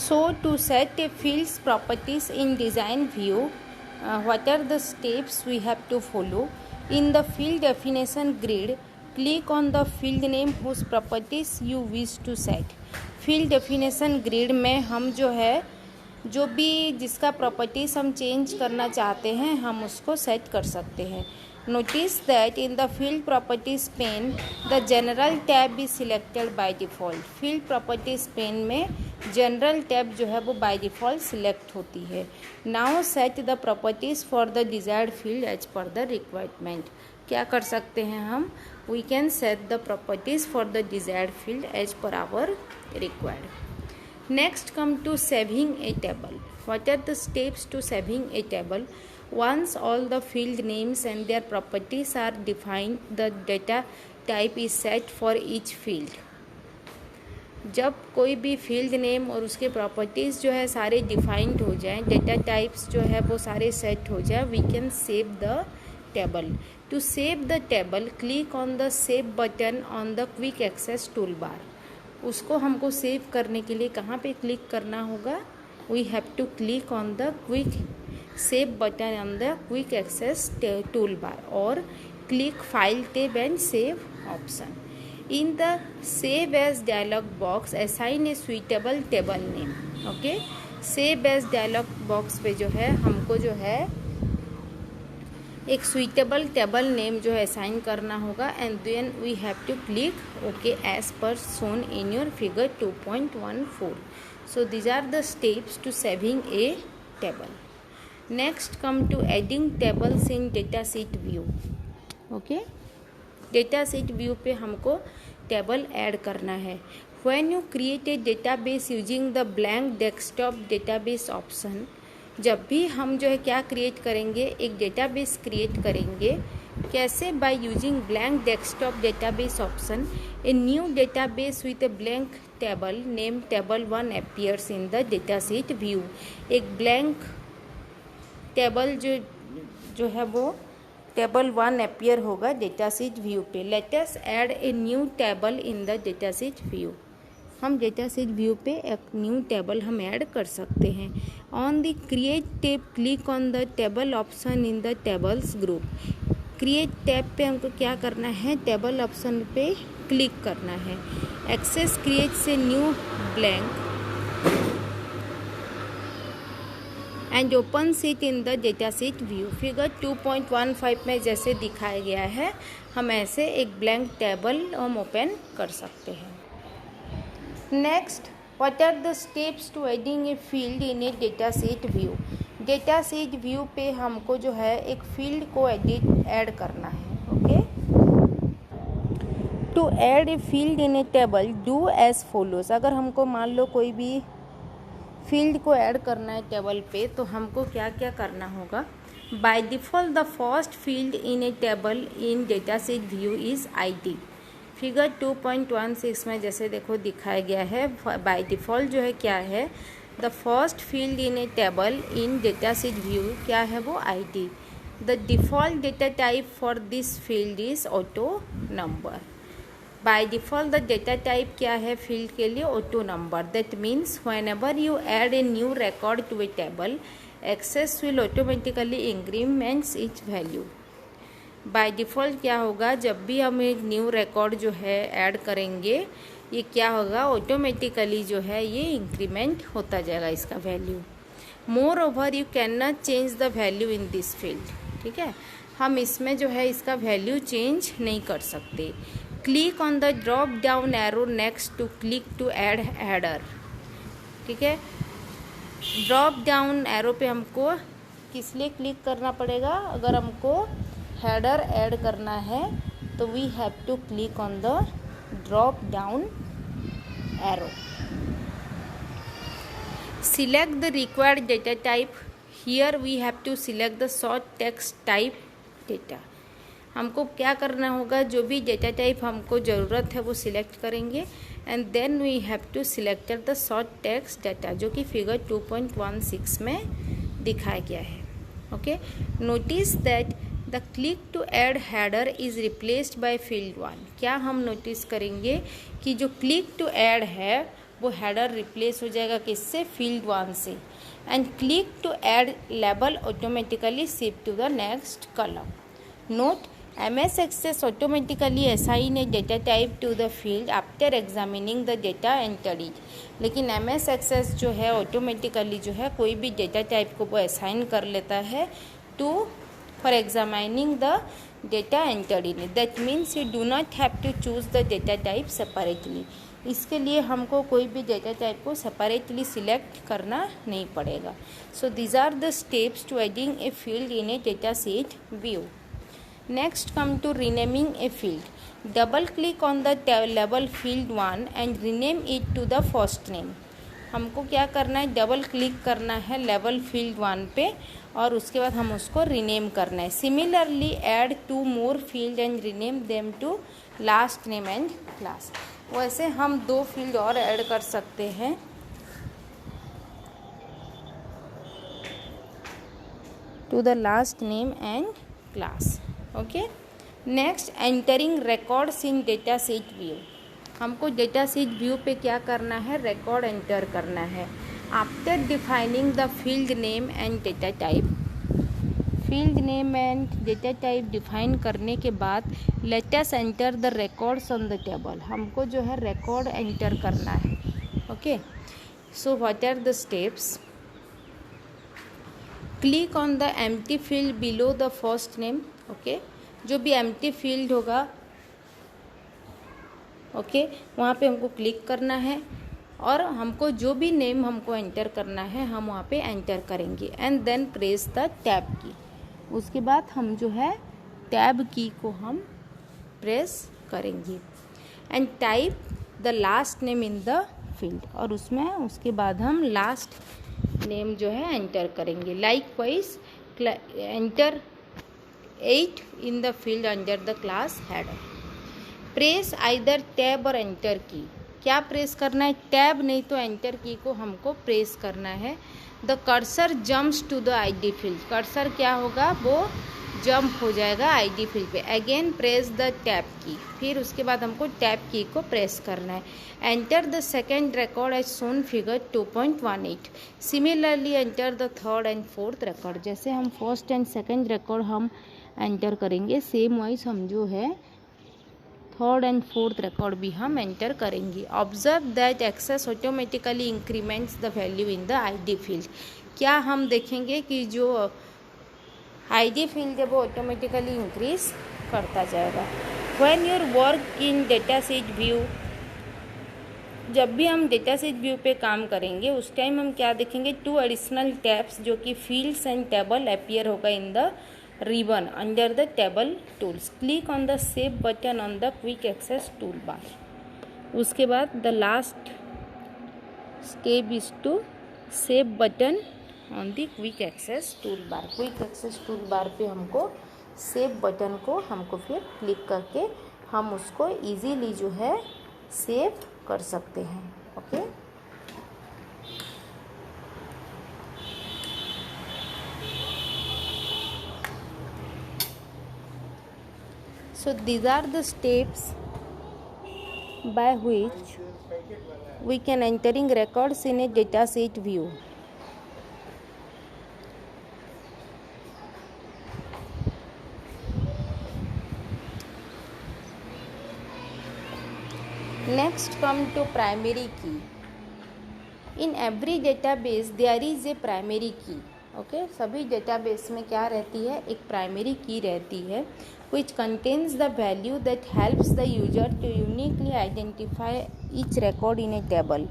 So to set a field's properties in design view, what are the steps we have to follow? In the field definition grid, click on the field name whose properties you wish to set. Field definition grid में हम जो भी जिसका properties हम change करना चाहते हैं हम उसको सेट कर सकते हैं. Notice that in the field properties pane, the general tab is selected by default. Field properties pane में general tab जो है वो by default select होती है. Now set the properties for the desired field as per the requirement. क्या कर सकते हैं हम? We can set the properties for the desired field as per our required. Next come to saving a table. What are the steps to saving a table? Once all the field names and their properties are defined, the data type is set for each field. जब कोई भी field name और उसके properties जो है सारे defined हो जाएं, डेटा टाइप्स जो है वो सारे सेट हो जाए, we can save the table. To save the table, click on the save button on the quick access tool bar. उसको हमको सेव करने के लिए कहाँ पे क्लिक करना होगा? We have to click on the quick save button on the quick access tool bar और click file tab and save option. In the save as dialog box assign a suitable table name. Okay, save as dialog box पे जो है हमको जो है एक suitable table name जो है असाइन करना होगा and then we have to click okay as per shown in your figure 2.14. So these are the steps to saving a table. Next come to adding tables in datasheet view. Okay, datasheet view पे हमको table add करना है. When you create a database using the blank desktop database option, जब भी हम जो है क्या क्रिएट करेंगे, एक डेटाबेस क्रिएट करेंगे. कैसे? By using blank desktop database option, a new database with a blank table name table 1 appears in the datasheet view. एक ब्लैंक टेबल जो है वो टेबल 1 अपीयर होगा डेटाशीट व्यू पे. Let us add a new table in the datasheet view. हम datasheet view पे एक new table हम ऐड कर सकते हैं. On the create tab click on the table option in the tables group. Create tab पे हमको क्या करना है? टेबल ऑप्शन पे क्लिक करना है. एक्सेस क्रिएट से new blank and open seat in the datasheet view. Figure 2.15 में जैसे दिखाया गया है हम ऐसे एक ब्लैंक टेबल हम ओपन कर सकते हैं. Next, what are the steps to adding a field in a datasheet view. Datasheet view पे हमको जो है एक फील्ड को ऐड करना है. Okay, to add a field in a table do as follows. अगर हमको मान लो कोई भी फील्ड को ऐड करना है टेबल पे तो हमको क्या क्या करना होगा? Bye default the first field in a table in datasheet view is ID. Figure 2.16 में जैसे देखो दिखाया गया है, बाय डिफ़ॉल्ट जो है क्या है, the first field in a table in datasheet view क्या है वो ID. The default data type for this field is auto number. By default the data type क्या है फील्ड के लिए? Auto number. That means whenever you add a new record to a table, Access will automatically increments each value. By default क्या होगा? जब भी हम एक न्यू रिकॉर्ड जो है ऐड करेंगे ये क्या होगा? ऑटोमेटिकली जो है ये इंक्रीमेंट होता जाएगा इसका value. More over you can not change the value in this field. ठीक है, हम इसमें जो है इसका वैल्यू चेंज नहीं कर सकते. Click on the drop down arrow next to click to add header. ठीक है, ड्रॉप डाउन एरो पे हमको किस लिए क्लिक करना पड़ेगा? अगर हमको हेडर ऐड करना है तो we have to click on the drop down arrow. Select the required data type. Here we have to select the short text type data. हमको क्या करना होगा? जो भी डेटा टाइप हमको ज़रूरत है वो सिलेक्ट करेंगे and then we have to select the short text data जो कि फिगर 2.16 में दिखाया गया है. Okay, notice that the click to add header is replaced by field 1. क्या हम नोटिस करेंगे कि जो क्लिक टू ऐड है वो हेडर रिप्लेस हो जाएगा किससे, फील्ड 1 से। And click to add label automatically shift to the next column. Note, MS Access automatically assign a data type to the field after examining the data entered it। लेकिन MS Access जो है automatically जो है कोई भी data type को वो assign कर लेता है to for examining the data entered in. That means you do not have to choose the data type separately. इसके लिए हमको कोई भी डेटा टाइप को सेपरेटली सिलेक्ट करना नहीं पड़ेगा। So these are the steps to adding a field in a data sheet view. Next come to renaming a field. Double click on the label field 1 and rename it to the first name। हमको क्या करना है, double click करना है level field 1 पे और उसके बाद हम उसको रीनेम करना है। Similarly add 2 more field and rename them to last name and class. वैसे हम 2 फील्ड और ऐड कर सकते हैं। To the last name and class. Okay, next entering records in data sheet view. हमको डेटा शीट व्यू पे क्या करना है, रिकॉर्ड एंटर करना है। After defining the field name and data type, field name and data type define करने के बाद let us enter the records on the table. हमको जो है रिकॉर्ड एंटर करना है। Okay, so what are the steps? Click on the empty field below the first name. Okay, जो भी एम्प्टी फील्ड होगा ओके वहाँ पे हमको क्लिक करना है और हमको जो भी नेम हमको एंटर करना है हम वहाँ पे एंटर करेंगे and then press the tab key. उसके बाद हम जो है टैब की को हम प्रेस करेंगे and type the last name in the field और उसमें उसके बाद हम लास्ट नेम जो है एंटर करेंगे। Likewise enter 8 in the field under the class header। Press either tab और एंटर की। क्या प्रेस करना है, टैब नहीं तो एंटर की को हमको प्रेस करना है। The cursor jumps to the ID field, cursor क्या होगा वो जंप हो जाएगा ID फील्ड पे। Again press the tab key, फिर उसके बाद हमको टैब की को प्रेस करना है। Enter the second record as shown figure 2.18। Similarly enter the third and fourth record. जैसे हम फर्स्ट एंड सेकेंड रिकॉर्ड हम एंटर करेंगे सेम वाइज हम जो है थर्ड एंड फोर्थ रिकॉर्ड भी हम एंटर करेंगे। Observe that Access automatically increments the value in the ID field. क्या हम देखेंगे कि जो ID फील्ड है वो ऑटोमेटिकली इंक्रीज करता जाएगा। When your work in data sheet view, जब भी हम डेटा शीट व्यू पे काम करेंगे उस टाइम हम क्या देखेंगे, 2 एडिशनल टैब्स जो कि फील्ड्स एंड टेबल अपीयर होगा in the ribbon under the table tools। click on the save button on the quick access toolbar। उसके बाद the last step is to save button on the quick access toolbar। quick access toolbar पे हमको save button को हमको फिर click करके हम उसको easily जो है सेव कर सकते हैं। Okay, so these are the steps by which we can entering records in a data sheet view। Next come to primary key। in every database there is a primary key। Okay, सभी database में क्या रहती है, एक primary की रहती है which contains the value that helps the user to uniquely identify each record in a table।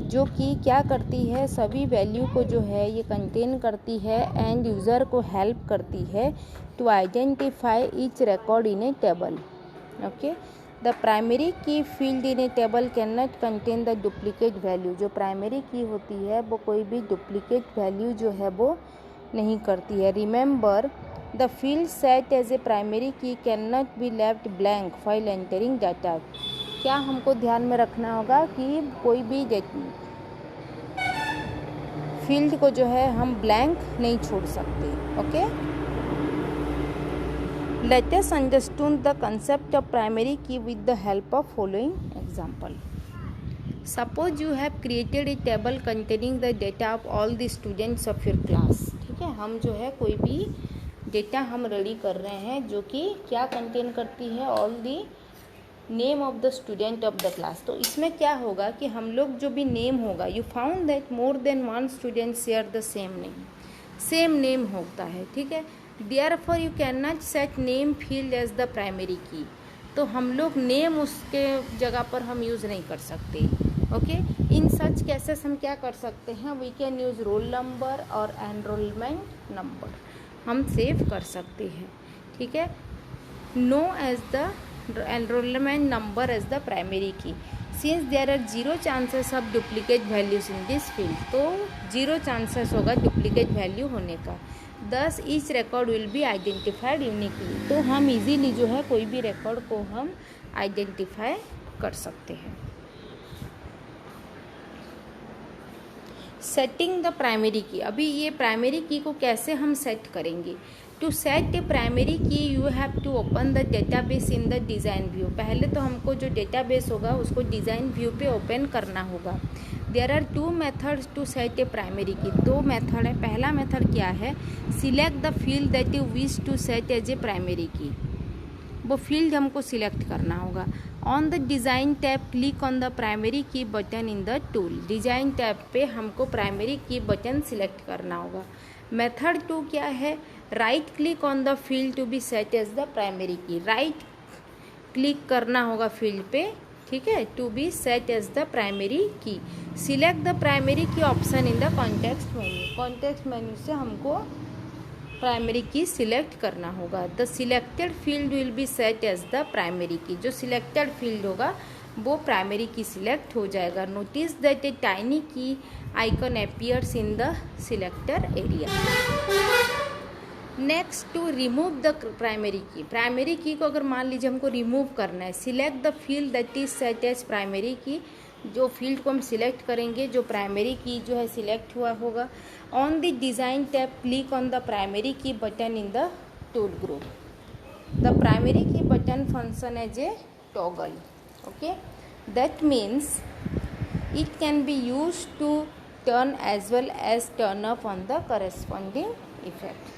जो कि क्या करती है, सभी वैल्यू को जो है ये कंटेन करती है एंड यूज़र को हेल्प करती है to identify each record in a table. Okay, the primary key field in a table can not contain the duplicate value. जो प्राइमरी की होती है वो कोई भी डुप्लीकेट वैल्यू जो है वो नहीं करती है। Remember the field set as a primary key can not be left blank while entering data. क्या हमको ध्यान में रखना होगा कि कोई भी फील्ड को जो है हम ब्लैंक नहीं छोड़ सकते। Okay, let us understand the concept of primary key with the help of following example। Suppose you have created a table containing the data of all the students of your class. ठीक है, हम जो है कोई भी data हम ready कर रहे हैं जो कि क्या कंटेन करती है, all the name of the student of the class. तो इसमें क्या होगा कि हम लोग जो भी नेम होगा, you found that more than one student share the same name होता है। ठीक है, therefore you can not set name field as the primary key. तो हम लोग नेम उसके जगह पर हम यूज़ नहीं कर सकते। ओके, इन सच केसेस हम क्या कर सकते हैं, we can use roll number और एनरोलमेंट नंबर हम सेव कर सकते हैं। ठीक है, no as the enrolment number as the primary key, since there are 0 chances of duplicate values in this field. तो 0 चांसेस होगा डुप्लीकेट वैल्यू होने का। Thus each record will be identified uniquely. तो हम इजीली जो है कोई भी रिकॉर्ड को हम आइडेंटिफाई कर सकते हैं। सेटिंग द प्राइमरी की, अभी ये प्राइमरी की को कैसे हम सेट करेंगे। To set a primary key you have to open the database in the design view. पहले तो हमको जो डेटाबेस होगा उसको डिज़ाइन व्यू पे ओपन करना होगा। There are 2 methods to set a primary key, 2 method है। पहला मेथड क्या है, select the field that you wish to set as a primary key, वो फील्ड हमको सिलेक्ट करना होगा। On the design tab click on the primary key button in the tool. Design tab पे हमको प्राइमरी की बटन सिलेक्ट करना होगा। Method 2 क्या है, right click on the field to be set as the primary key. Right click करना होगा field पे, ठीक है, to be set as the primary key. Select the primary key option in the context menu. Context menu से हमको primary key select करना होगा। The selected field will be set as the primary key. जो selected field होगा वो primary key select हो जाएगा। Notice that a tiny key icon appears in the selector area. Next, to remove the primary key. Primary key को अगर मान लीजिए हमको रिमूव करना है, select the field that is set as primary key. जो फील्ड को हम सिलेक्ट करेंगे जो प्राइमरी की जो है सिलेक्ट हुआ होगा। On the design tab click on the primary key button in the tool group. The primary key button function as a toggle. Okay, that means it can be used to turn as well as turn off on the corresponding effect.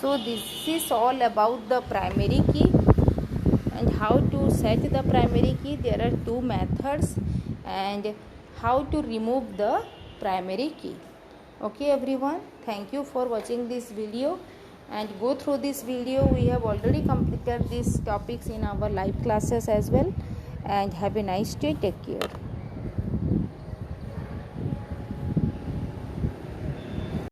So this is all about the primary key and how to set the primary key. There are 2 methods and how to remove the primary key. Okay everyone, thank you for watching this video and go through this video. We have already completed these topics in our live classes as well, and have a nice day. Take care.